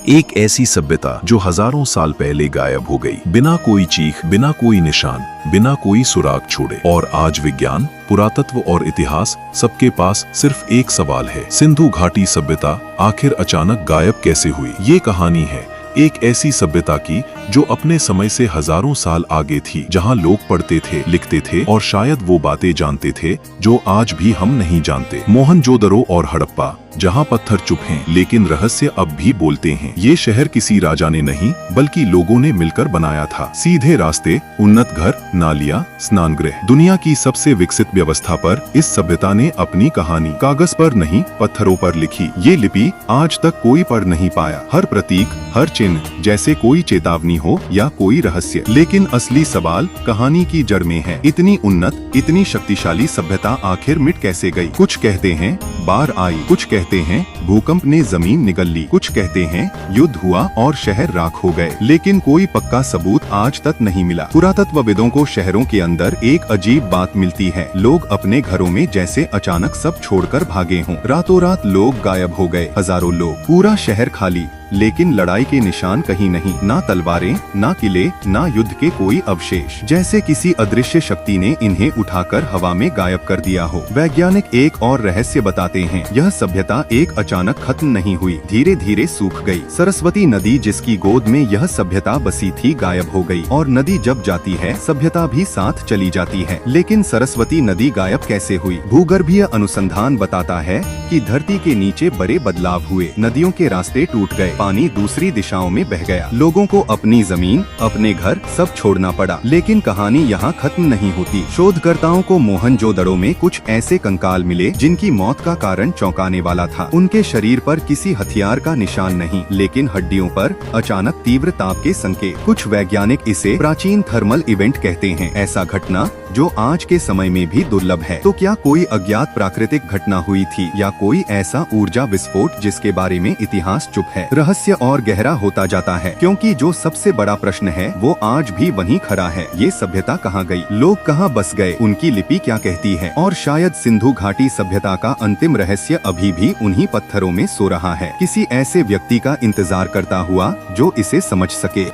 एक ऐसी सभ्यता जो हजारों साल पहले गायब हो गई, बिना कोई चीख, बिना कोई निशान, बिना कोई सुराग छोड़े। और आज विज्ञान, पुरातत्व और इतिहास सबके पास सिर्फ एक सवाल है, सिंधु घाटी सभ्यता आखिर अचानक गायब कैसे हुई? ये कहानी है एक ऐसी सभ्यता की जो अपने समय से हजारों साल आगे थी, जहां लोग पढ़ते थे, लिखते थे और शायद वो बातें जानते थे जो आज भी हम नहीं जानते। मोहनजोदड़ो और हड़प्पा, जहां पत्थर चुप हैं लेकिन रहस्य अब भी बोलते हैं। ये शहर किसी राजा ने नहीं बल्कि लोगों ने मिलकर बनाया था। सीधे रास्ते, उन्नत घर, नालियां, स्नानगृह, दुनिया की सबसे विकसित व्यवस्था पर इस सभ्यता ने अपनी कहानी कागज पर नहीं पत्थरों पर लिखी। ये लिपि आज तक कोई पढ़ नहीं पाया। हर प्रतीक, हर चिन्ह जैसे कोई चेतावनी हो या कोई रहस्य। लेकिन असली सवाल कहानी की जड़ में है। इतनी उन्नत, इतनी शक्तिशाली सभ्यता आखिर मिट कैसे गई? कुछ कहते हैं बाढ़ आई, कुछ कहते हैं भूकंप ने जमीन निगल ली, कुछ कहते हैं युद्ध हुआ और शहर राख हो गए, लेकिन कोई पक्का सबूत आज तक नहीं मिला। पुरातत्वविदों को शहरों के अंदर एक अजीब बात मिलती है, लोग अपने घरों में जैसे अचानक सब छोड़कर भागे हों। रातों रात लोग गायब हो गए, हजारों लोग, पूरा शहर खाली, लेकिन लड़ाई के निशान कहीं नहीं, ना तलवारें, ना किले, ना युद्ध के कोई अवशेष, जैसे किसी अदृश्य शक्ति ने इन्हें उठाकर हवा में गायब कर दिया हो। वैज्ञानिक एक और रहस्य बताते हैं, यह सभ्यता एक अचानक खत्म नहीं हुई, धीरे धीरे सूख गई। सरस्वती नदी जिसकी गोद में यह सभ्यता बसी थी गायब हो गई, और नदी जब जाती है सभ्यता भी साथ चली जाती है। लेकिन सरस्वती नदी गायब कैसे हुई? भूगर्भीय अनुसंधान बताता है कि धरती के नीचे बड़े बदलाव हुए, नदियों के रास्ते टूट गए, पानी दूसरी दिशाओं में बह गया, लोगों को अपनी जमीन, अपने घर सब छोड़ना पड़ा। लेकिन कहानी यहाँ खत्म नहीं होती। शोधकर्ताओं को मोहनजोदड़ो में कुछ ऐसे कंकाल मिले जिनकी मौत का कारण चौंकाने वाला था। उनके शरीर पर किसी हथियार का निशान नहीं, लेकिन हड्डियों पर अचानक तीव्र ताप के संकेत। कुछ वैज्ञानिक इसे प्राचीन थर्मल इवेंट कहते हैं, ऐसा घटना जो आज के समय में भी दुर्लभ है। तो क्या कोई अज्ञात प्राकृतिक घटना हुई थी या कोई ऐसा ऊर्जा विस्फोट जिसके बारे में इतिहास चुप है? रहस्य और गहरा होता जाता है, क्योंकि जो सबसे बड़ा प्रश्न है वो आज भी वहीं खड़ा है। ये सभ्यता कहाँ गई? लोग कहाँ बस गए? उनकी लिपि क्या कहती है? और शायद सिंधु घाटी सभ्यता का अंतिम रहस्य अभी भी उन्हीं पत्थरों में सो रहा है, किसी ऐसे व्यक्ति का इंतजार करता हुआ जो इसे समझ सके।